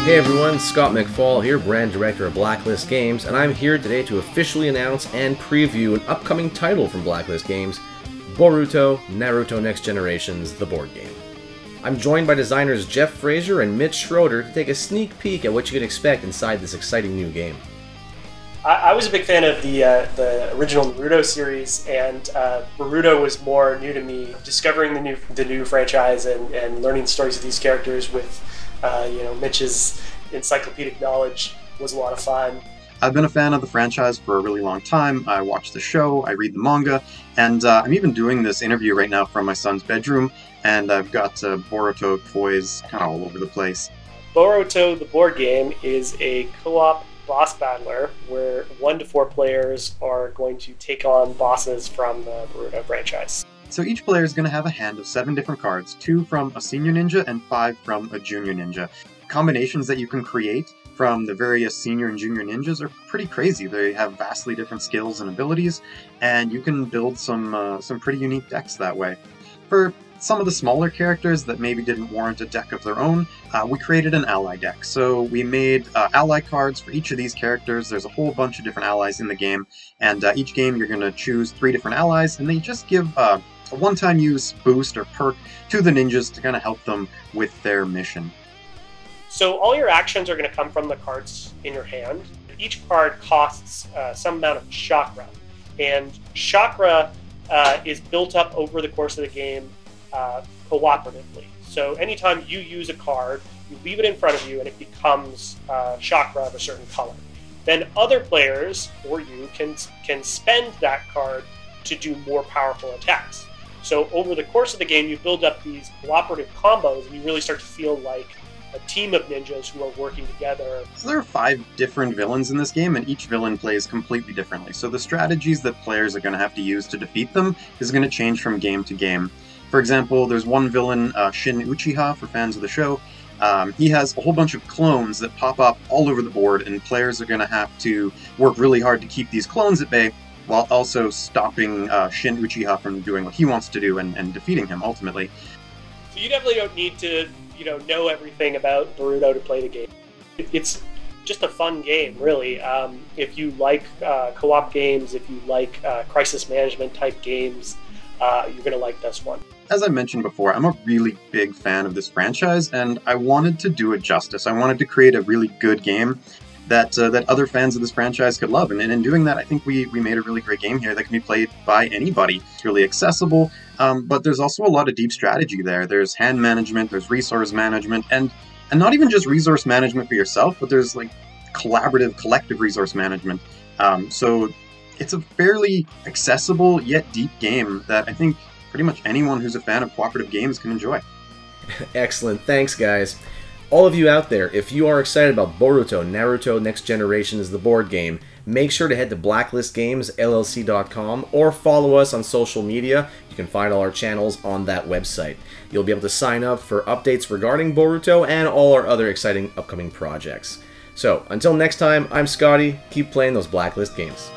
Hey everyone, Scott McFall here, brand director of Blacklist Games, and I'm here today to officially announce and preview an upcoming title from Blacklist Games, Boruto Naruto Next Generations, the board game. I'm joined by designers Jeff Fraser and Mitch Schroeder to take a sneak peek at what you can expect inside this exciting new game. I was a big fan of the original Naruto series, and Boruto was more new to me. Discovering the new franchise and learning the stories of these characters with Mitch's encyclopedic knowledge was a lot of fun. I've been a fan of the franchise for a really long time. I watch the show, I read the manga, and I'm even doing this interview right now from my son's bedroom, and I've got Boruto toys kind of all over the place. Boruto, the board game, is a co-op boss battler where 1 to 4 players are going to take on bosses from the Boruto franchise. So each player is going to have a hand of 7 different cards, 2 from a senior ninja and 5 from a junior ninja. Combinations that you can create from the various senior and junior ninjas are pretty crazy. They have vastly different skills and abilities, and you can build some pretty unique decks that way. For some of the smaller characters that maybe didn't warrant a deck of their own, we created an ally deck. So we made ally cards for each of these characters. There's a whole bunch of different allies in the game, and each game you're going to choose 3 different allies, and they just give a one-time use boost or perk to the ninjas to kind of help them with their mission. So all your actions are going to come from the cards in your hand. Each card costs some amount of chakra, and chakra is built up over the course of the game cooperatively. So anytime you use a card, you leave it in front of you and it becomes chakra of a certain color. Then other players or you can spend that card to do more powerful attacks. So over the course of the game, you build up these cooperative combos and you really start to feel like a team of ninjas who are working together. So there are 5 different villains in this game, and each villain plays completely differently. So the strategies that players are going to have to use to defeat them is going to change from game to game. For example, there's one villain, Shin Uchiha, for fans of the show. He has a whole bunch of clones that pop up all over the board, and players are going to have to work really hard to keep these clones at bay, while also stopping Shin Uchiha from doing what he wants to do and defeating him, ultimately. So you definitely don't need to know everything about Boruto to play the game. It's just a fun game, really. If you like co-op games, if you like crisis management type games, you're going to like this one. As I mentioned before, I'm a really big fan of this franchise, and I wanted to do it justice. I wanted to create a really good game that other fans of this franchise could love. And in doing that, I think we made a really great game here that can be played by anybody. It's really accessible, but there's also a lot of deep strategy there. There's hand management, there's resource management, and not even just resource management for yourself, but there's like collaborative, collective resource management. So it's a fairly accessible yet deep game that I think pretty much anyone who's a fan of cooperative games can enjoy. Excellent, thanks guys. All of you out there, if you are excited about Boruto Naruto Next Generations, the board game, make sure to head to blacklistgamesllc.com or follow us on social media. You can find all our channels on that website. You'll be able to sign up for updates regarding Boruto and all our other exciting upcoming projects. So, until next time, I'm Scotty. Keep playing those Blacklist games.